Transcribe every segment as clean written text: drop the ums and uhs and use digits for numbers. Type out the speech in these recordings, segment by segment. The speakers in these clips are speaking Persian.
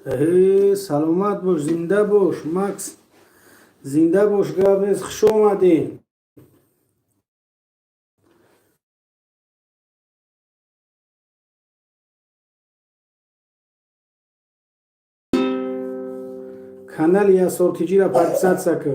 سلامت باش، زنده باش مکس، زنده باش گابریز، خوش آمدین. کانال یا سورتیجی را پادسات سکو.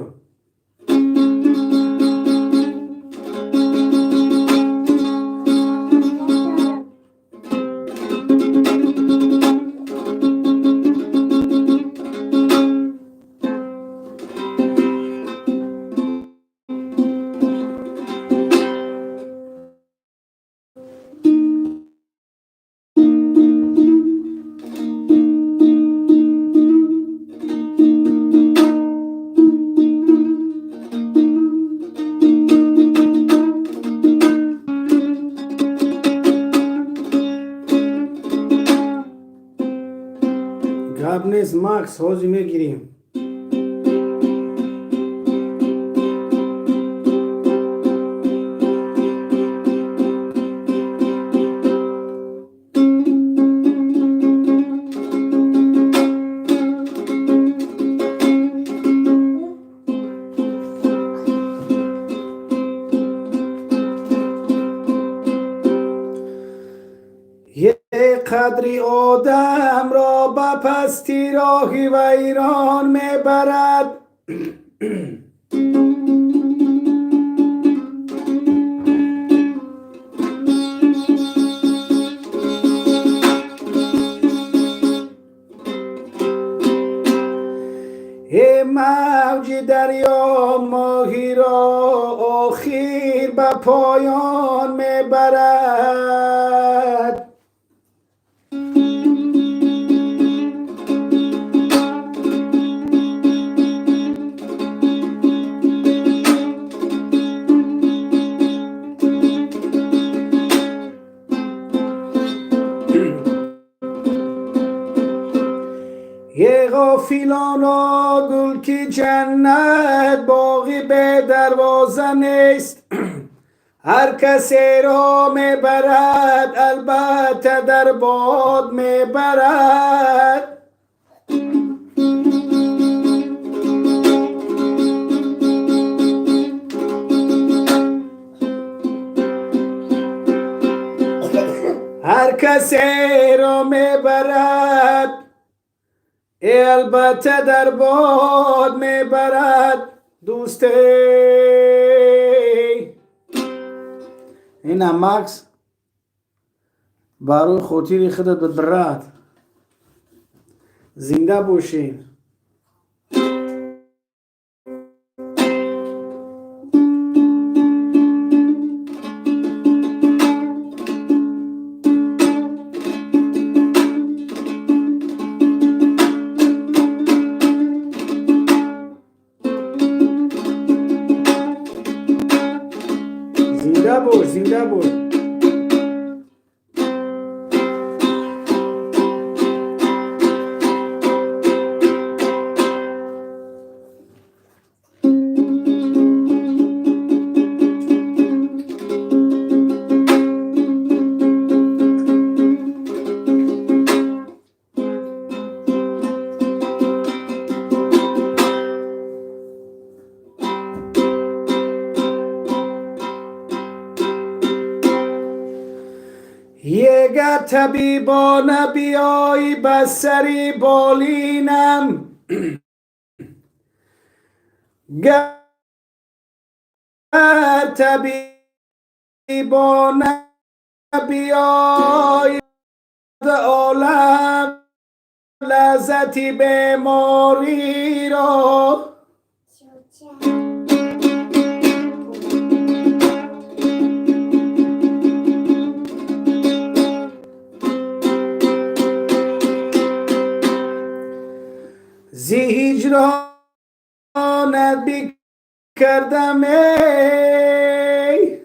گابنیز مکس حوزی میگیریم. قدری آدم را به پستی راهی و ایران میبرد. ای موج دریا ماهی را آخر به پایان میبرد. یه غافلانا گل که جنت باقی به دروازه نیست. هر کسی را میبرد البته در باد میبرد. هر کسی را میبرد البته در باد میبرد. دوستی این مکس برای خاطر خودت بدرد. زنده باشین. زنده باش، زنده باش. یه طبیبانه بیایی بسری بالینم. گر طبیبانه بیایی عالم لذتی بیماری را. زی هجرانت بکردم ای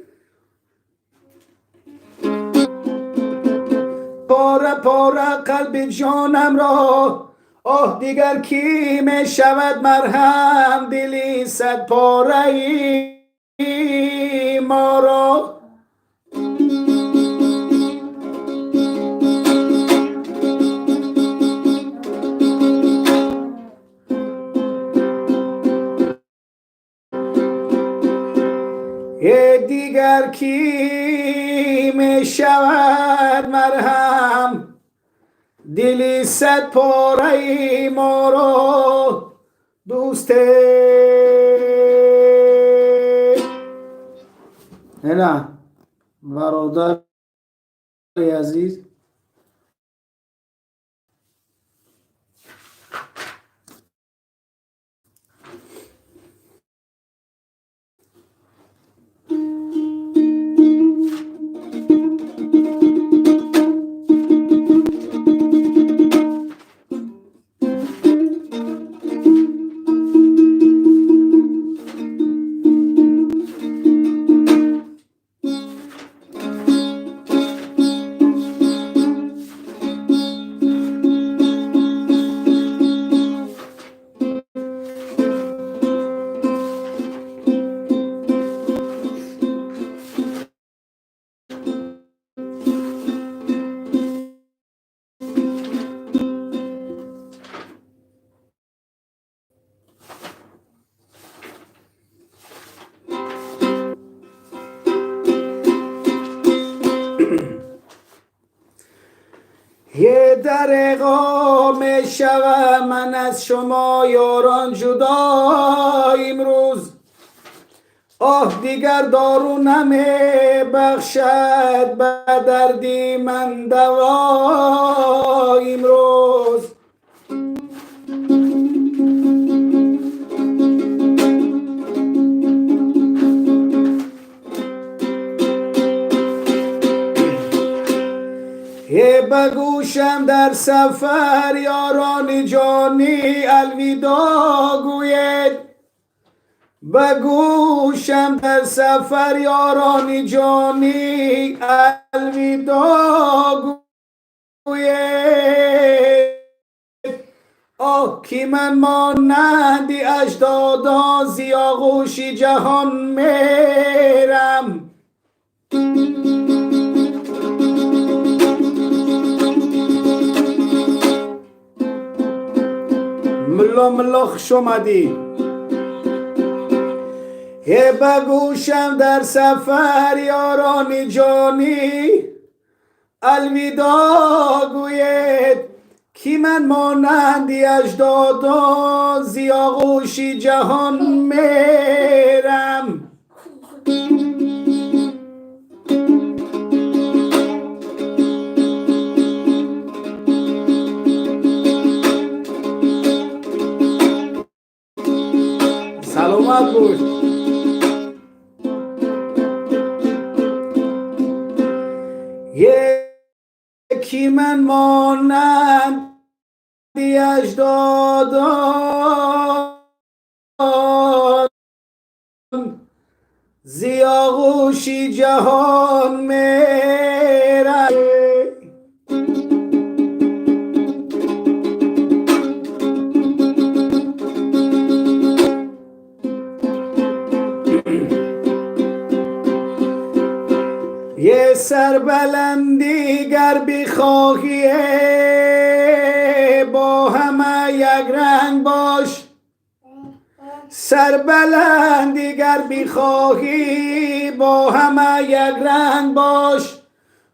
پاره پاره قلب جانم را. آه دیگر کی می شود مرهم دلی صد پاره ای ما را. دیگر کی می شود مرهم دلی صد پاره ما را دوست نه برادر عزیز یه درقا می شوم من از شما یاران جدا امروز آه دیگر دارو نمی بخشد به دردی من دوا امروز بگوشم در سفر یاران جانی الوداع گوید بگوشم در سفر یاران جانی الوداع گوید آه کی من مانندی اجدادا زیاغوشی جهان میرم ملا ملا خوش اومدی بگوشم در سفر یاران جانی الوداع گوید کی من مانندی اجدادا زیاغوشی جهان میرم سلامت بود یکی من مانند اجدادان زیاغوشی جهان میرم یه سربلندی گر بخواهی با همه یک رنگ باش سربلندی گر بخواهی با همه یک رنگ باش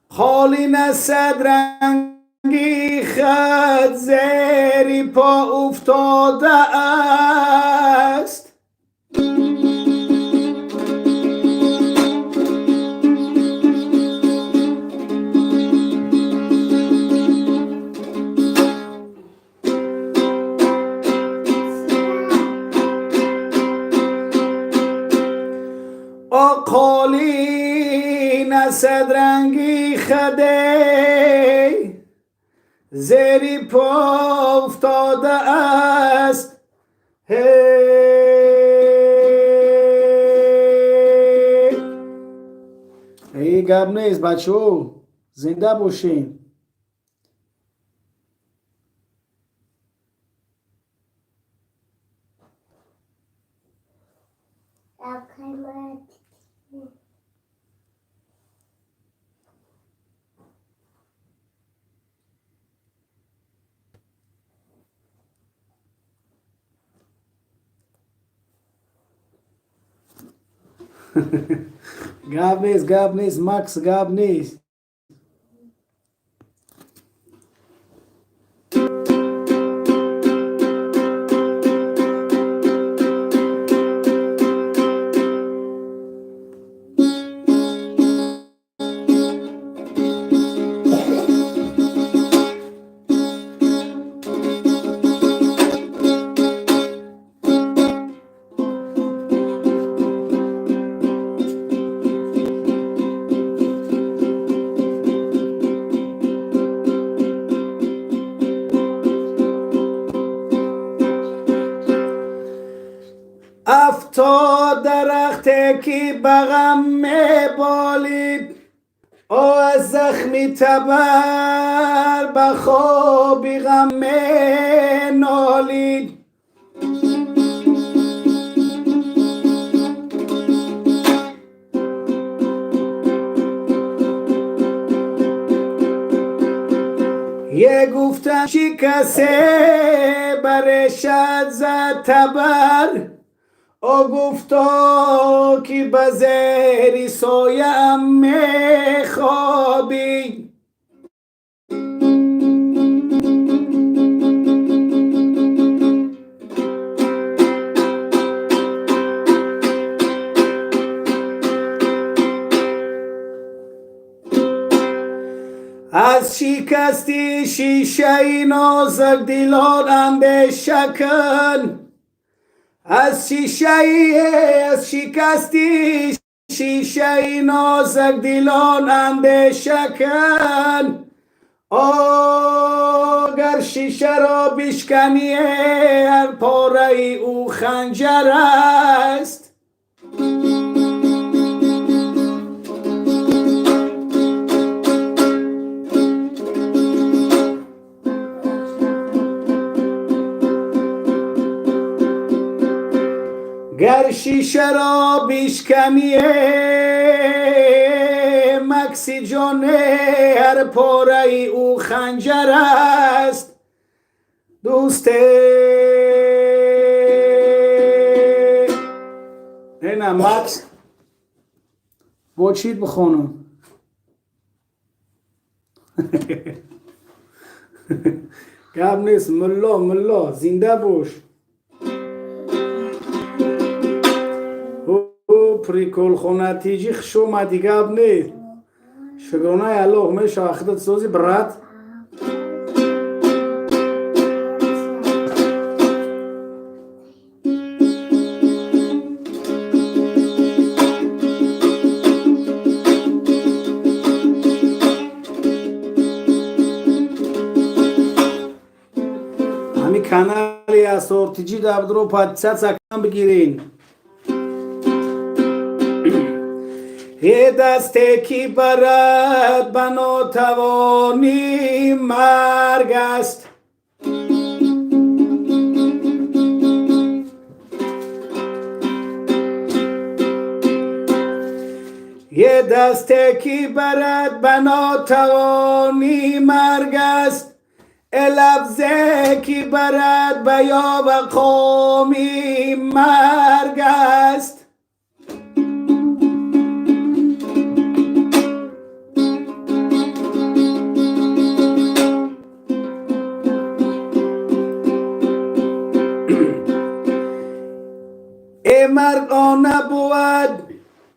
خالی از صد رنگی خط زیر پا افتاده است قالین صد رنگی خده زیر پا افتاده است ای گرم نیست بچه ها زنده باشین gab نیست مکس گاب نیست. افتاد درخته که بغم میبالید، او از زخمی تبر به خوابی غم نالید. یه گفتم شکسته برشت زد تبر، او گفتا که بزهری سایم میخوابی. از شکستی شیشه نازک دلان اندیشه کن، از شکستی شیشه نازک دلان اندیشه کن. اگر شیشه را بشکنی هر پاره او خنجر است. گر شیشه را بشکنی مکسی جان هر پاره او خنجر است. دوسته نه مکس باشید بخونم. گب نیست. ملا زنده باش. پریکول خونه تیجی خشو ما دیگه نیست. شگرانه الله همیشه اخدت سوزی برات. همی کانالی اسور تیجی دابدرو پادسات سکم بگیرین. یه دسته کی برد بنا توانی مرگ است. یه دسته کی برد بنا توانی مرگ است. لفظه کی برد بیا و قومی مرگ است.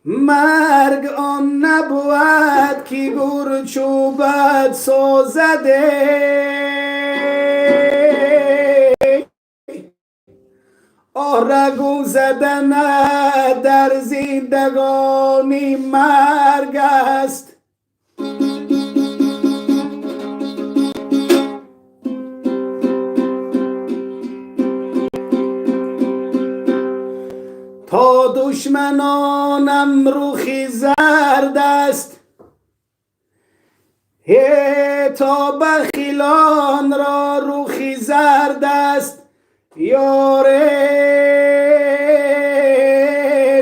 مرگ آن نبود که گور چوبت سازده. رگو زدن در زندگانی مرگ است. تا دشمنانم روخی زرد است، تا بخیلان را روخی زرد است. یاره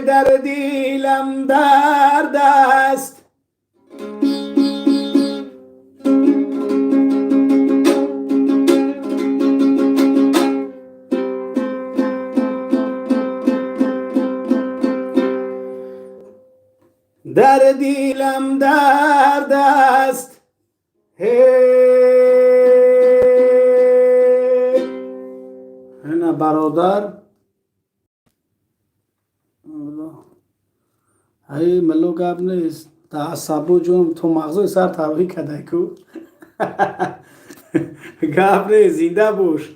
در دیلم درد است. در دیلم درد است نه برادر ای ملو گپ نیست تعصبو جون تو مغزو سر تروی کده کو گپ نیست زنده بوش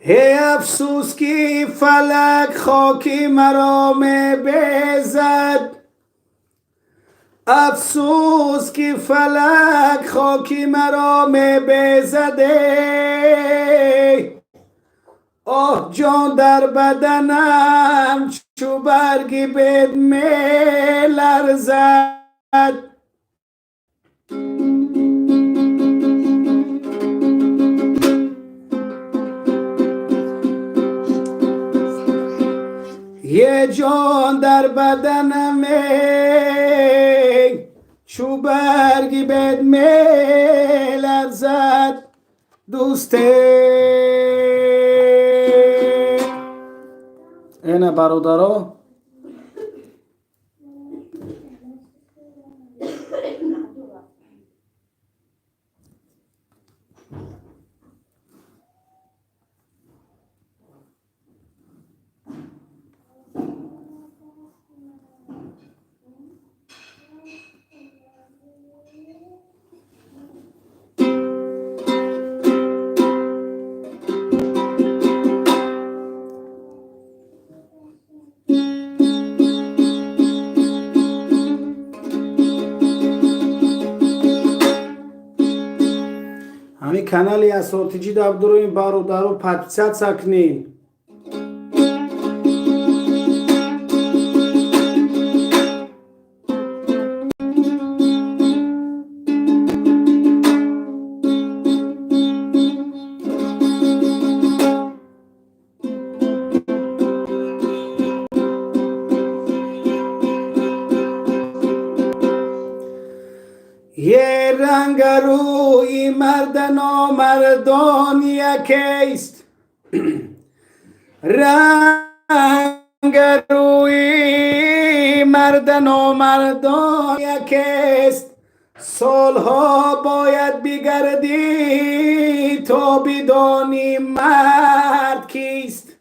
ای افسوس کی فلک خاکی مرا می بیزد افسوس کی فلک خاکی مرا می بیزد آه جان در بدنم چو برگی بید می لرزد یه جان در بدنم چو برگی بد می لرزد دوسته اینه برادرها همین کانالی اساتیجی داب درویم برادرو پادپیسات ساکنین یه رنگ روی مردن و مردان یکیست رنگ روی مردن و مردان یکیست سالها باید بگردی تا بدانی مرد کیست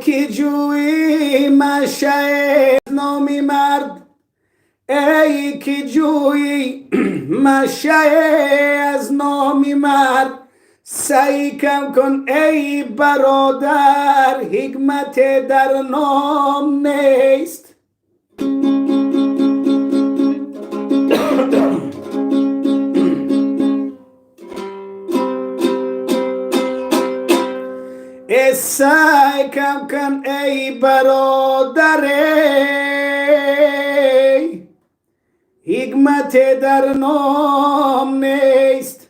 کی جویی مشه نامی مرد ای کی جویی مشه از نامی مرد سعی کم کن ای برادر حکمت در نام نیست سعی کم کن ای برادر حکمت در نام نیست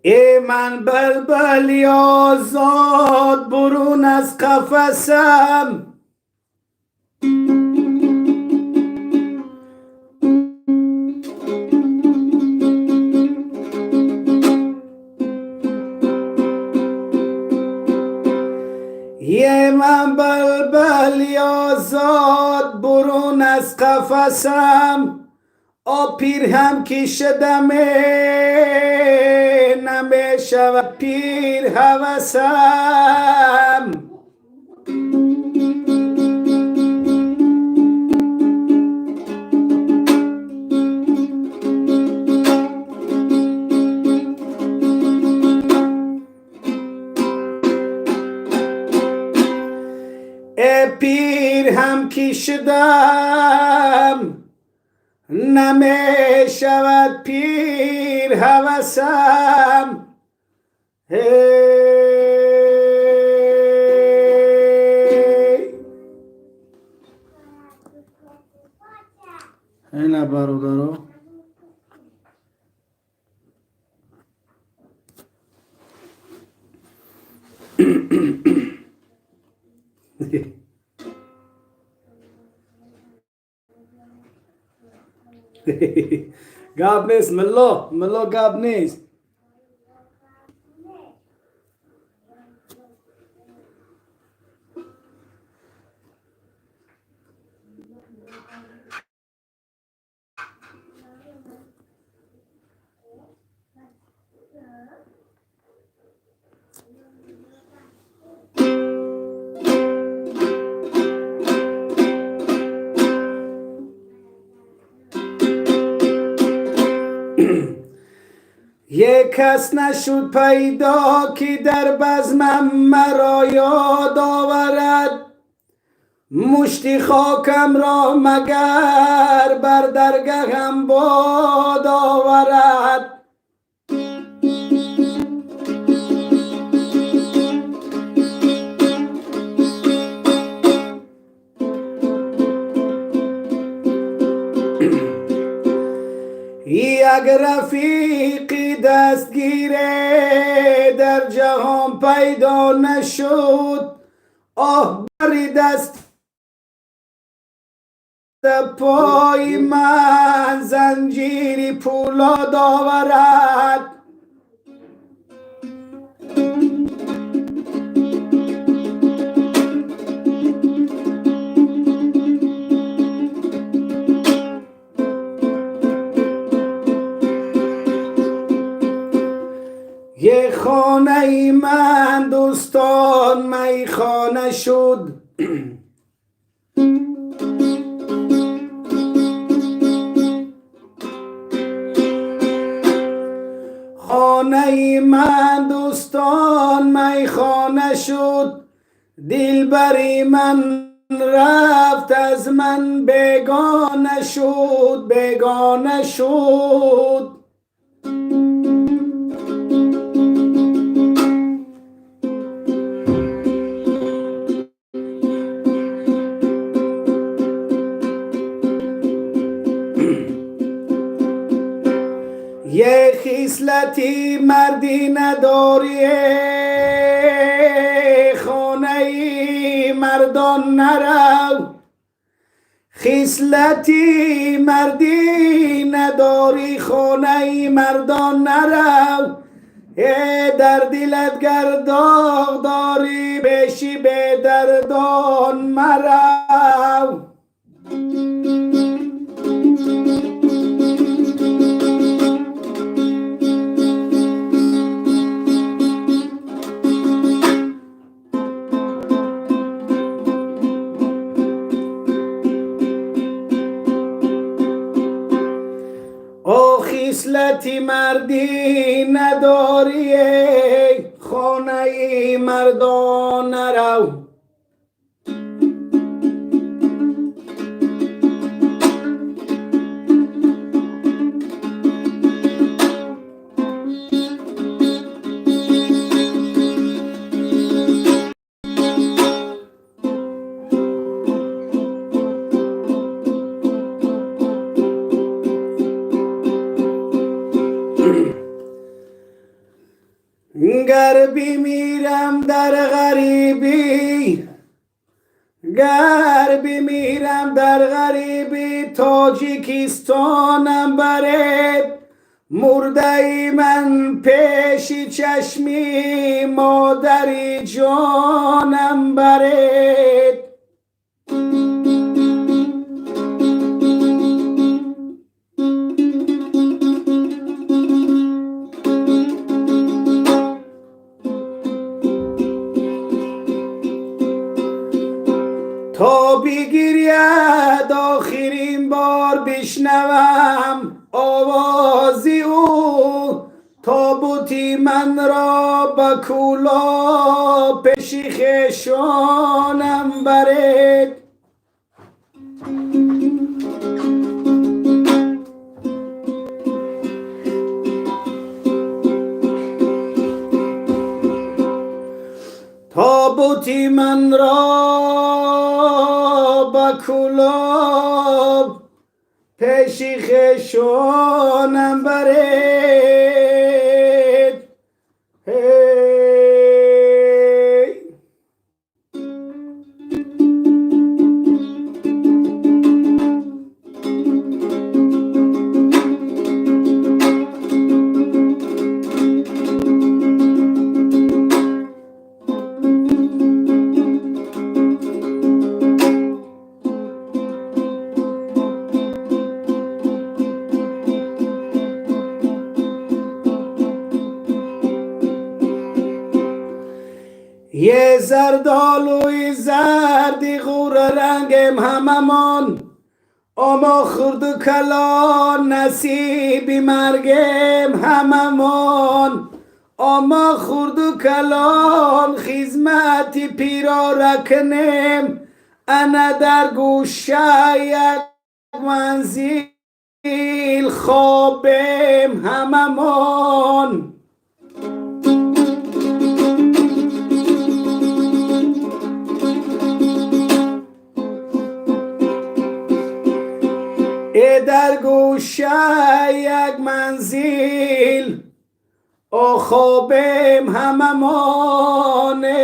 ای من بلبلی آزاد برون از قفسم قفسم پیر هم کی شدم نمی شود پیر هوسم پیر هم کی شدم نمی شود پیر هوسم نه برادرو گاب نیست ملو گاب نیست یک کس نشد پیدا که در بزمم مرا یاد آورد مشتی خاکم را مگر بر درگهم باد آورد یک رفیقی دستگیره در جهان پیدا نشد بری دست پای من زنجیری پولاد آورد یه خانه ای من دوستان میخانه شد خانه ای من دوستان میخانه شد دلبری من رفت از من بیگانه شد یه خصلتی مردی نداری خانه مردان نرو خصلتی مردی نداری خانه مردان نرو در دلت گرداغ داری بشی به دردان مرو خصلتی مردی نداری خانه مردان نرو گر بمیرم در غریبی تاجیکستانم برد مرده من پیش چشمی مادری جانم برد تا بگیرید آخرین بار بشنوم آوازی او، تابوتی من را به کولا پیش خویشانم برید. تابوتی من را به کولا پیش خویشانم برید. یه زردالوی زردی غور رنگم هممان، اما خورد و کلان نصیب مرگم هممان. اما خورد و کلان خدمت پیرا رکنم، انا در گوشه یک منزل خوابم هممان. در گوشه یک منزل خوابم هممانه.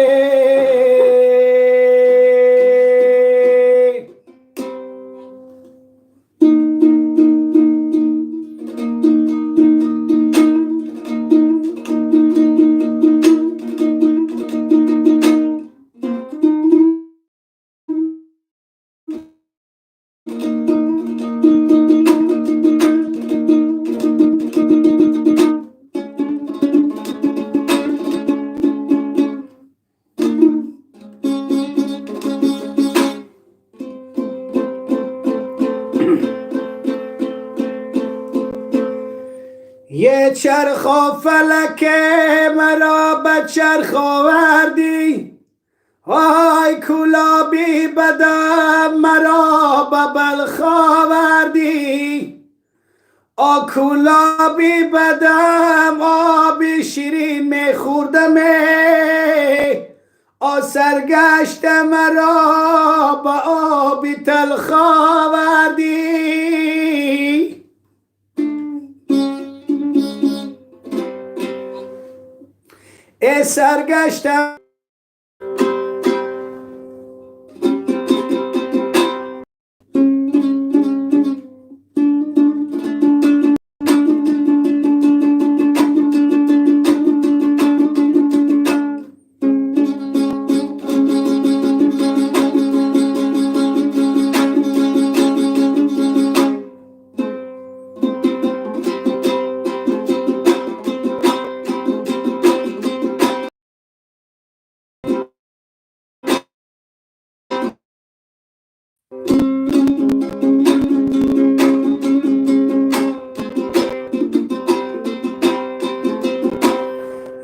یه چرخ فلک مرا به چرخ آوردی، های کلابی بدم مرا به بلخ آوردی. کلابی بدم آب شیرین میخوردم، سرگشت مرا به آب تلخ آوردی. سرگشتم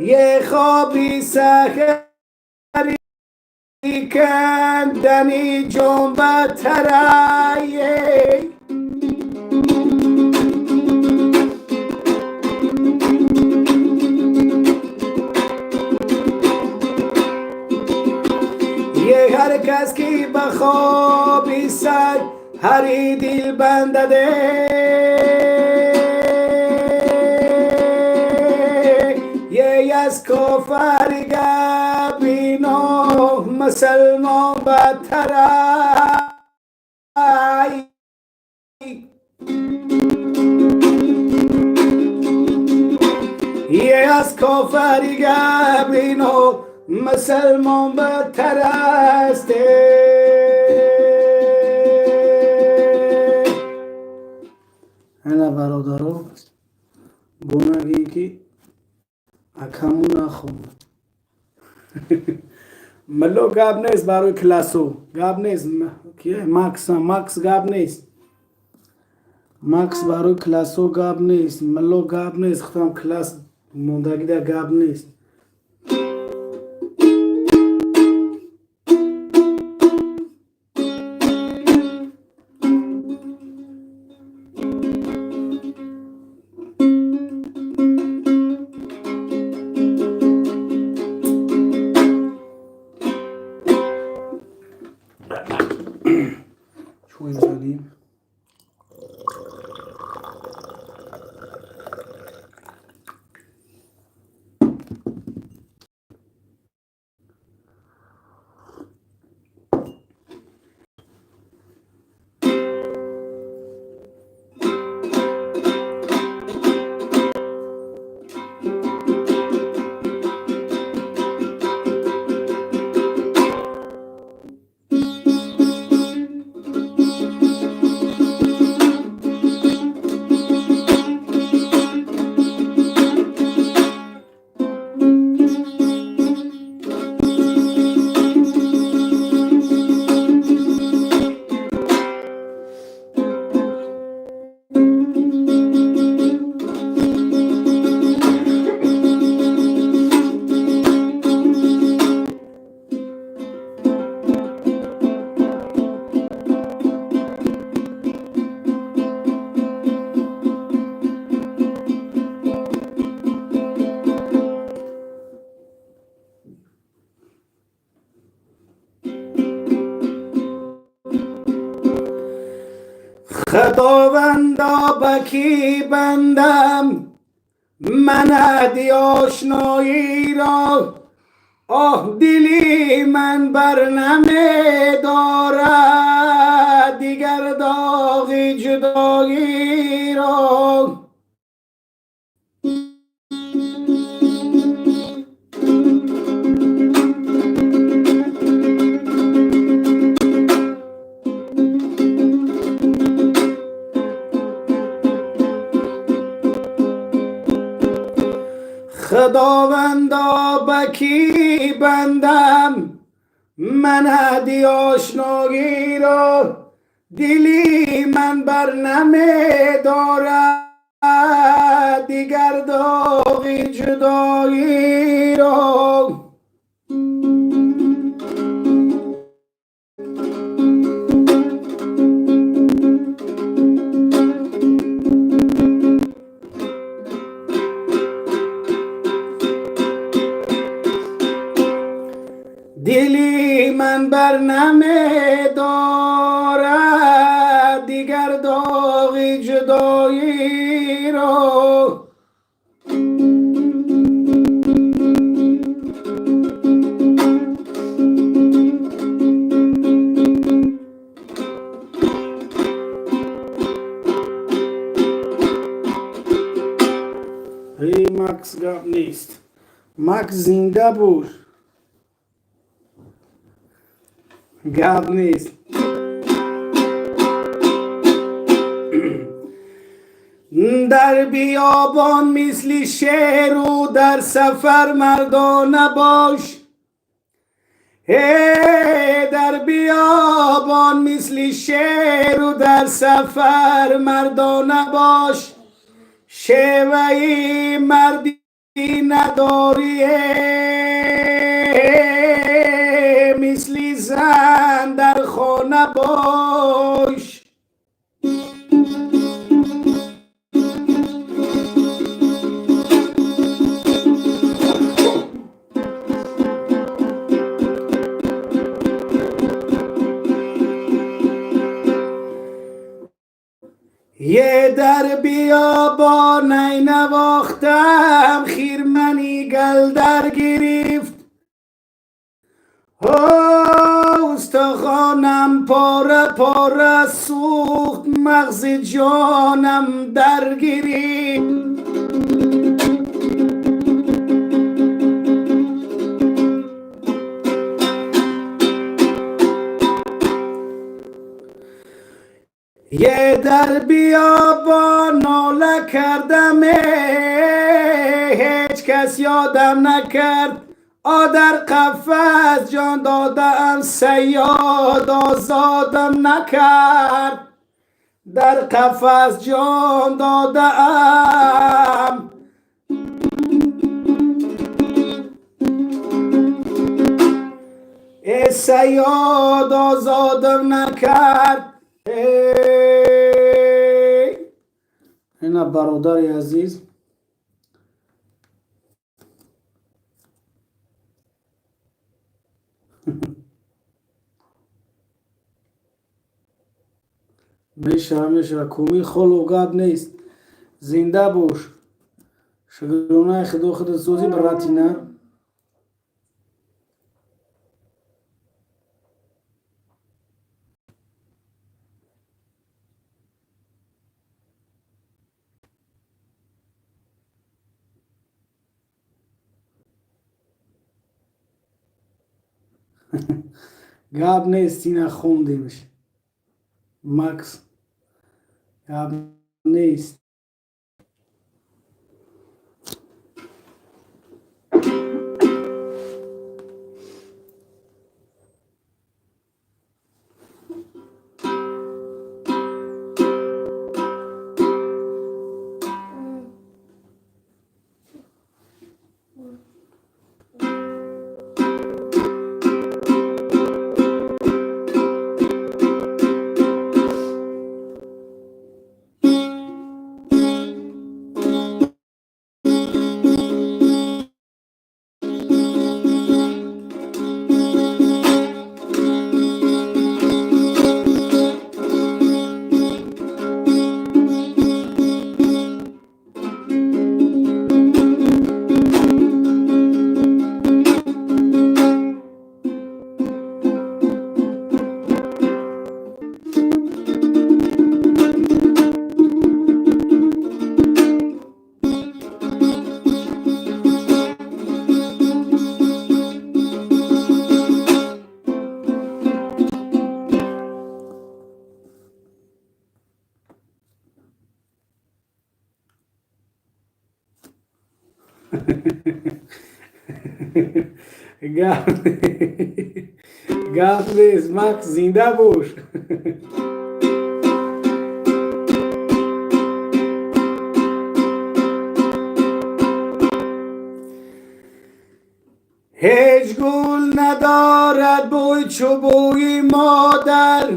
یه خوابی سحری کندنی جنبه ترایه، یه هر کس که به خوابی سحری دل بنده، از کفر گبینو مسلمان بدتر یه از کفر گبینو مسلمان بدتر است. انا برادرو بونگی که اکمون خون ملو گاب نیست برای کلاسو گاب نیست کیه ماکس گاب نیست ماکس برای کلاسو گاب نیست ملو گاب نیست ختم کلاس موندگی در گاب نیست شو زدیم خداوندا بکی بندم من عهدی آشنایی را آه دلی من بر نمی دارد دیگر داغی جدایی را خداوندا بکی بندم من عهدی آشنایی را دلی من بر نمی دارد دیگر داغی جدایی را دلی من بر نمی دارد دیگر داغی جدایی را ماکس گاب نیست ماکس زنده بود گاب نیست در بیابان مثل شیر و در سفر مردانه باش در بیابان مثل شیر و در سفر مردانه باش شیوهی مردی نداری مثل زن در خانه باش یه در بیابان نواختم خیرمنی گل در گرفت استخوانم پاره پاره سوخت مغز جانم در گرفت یه در بیابان ناله کردم هیچ کس یادم نکرد در قفس جان دادم صیاد آزادم نکرد در قفس جان دادم صیاد آزادم نکرد. اینا برادر عزیز میشه کومی خلو گاب نیست. زنده باش شگرونه خود سوزی براتی نه. گاب نیست اینا خوندیمش ماکس گاب نیست. گپ نیست ماکس زنده باش. هیچ گل ندارد بوی چو بوی مادر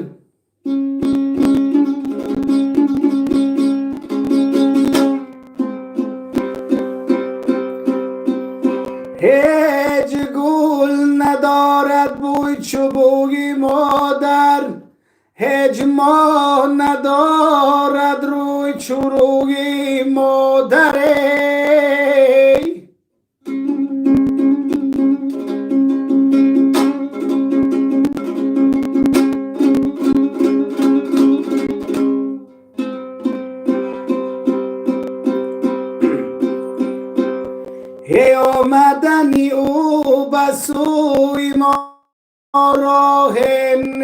هیچ گل ندارد بوی چو بوی مادر هیچ ماه ندارد روی چو روی مادر. هی آمدنی او بسوی ما راه نیست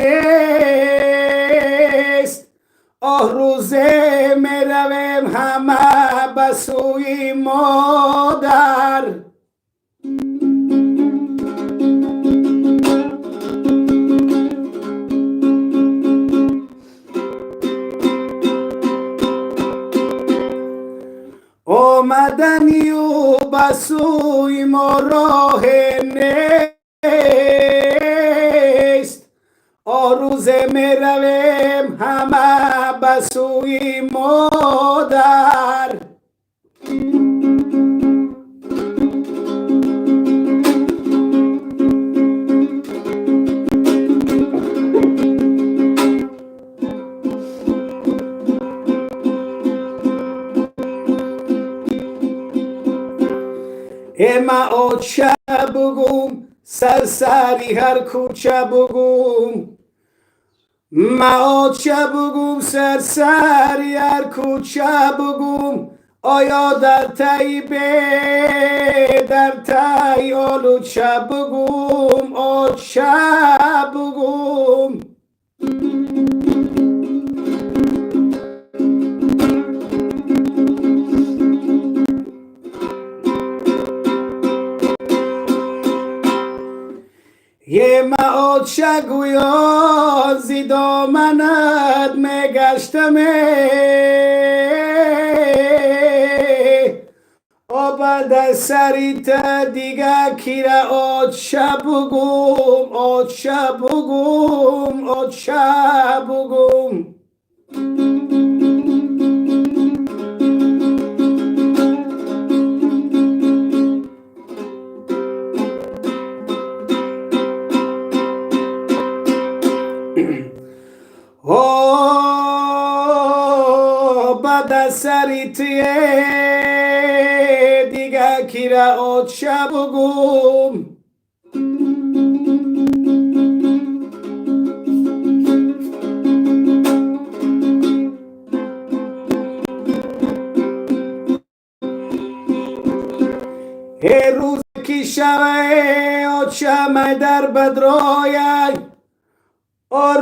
آه روزه می رویم همه بسوی مادر. آمدنی او بسوی ما راه نیست آروزه می رویم همه بسوی مادر. اما آچه بگم سرسری هر کوچه بگم ما آچه بگم سرسری هر کوچه بگم آیا در تایی به در تایی آلو چه بگم آچه بگم. یه مאות شگویان زی دامنت مگشتمه آبد سریت دیگه کیره آد شب بگم آد شب بگم آد شب بگم بعد سریتیه دیگه کیره آد شب بگم هر روز کی شوه آد شمه در بدرایه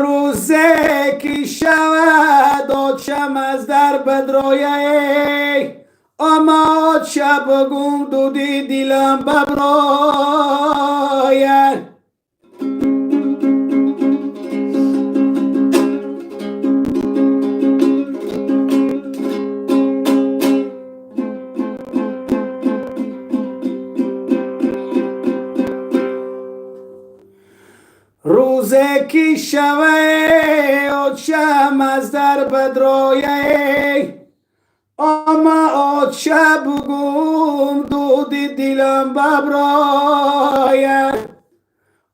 روزه کی شود آد شم از در بدرایه اما آد شب گم دودی دیلم ببرایه روزه کی شوه آد شم از در بدرایه اما آد شب گم دودی دیلم ببرایه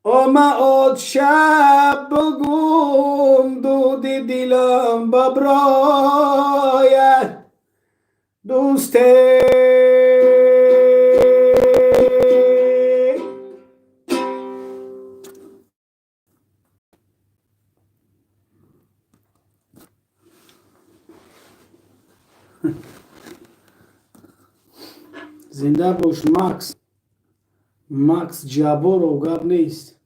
اما آد شب گم دودی دیلم ببرایه دوسته زنده باش ماکس ماکس جابورو گپ نیست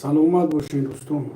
سلامت باشین دوستان.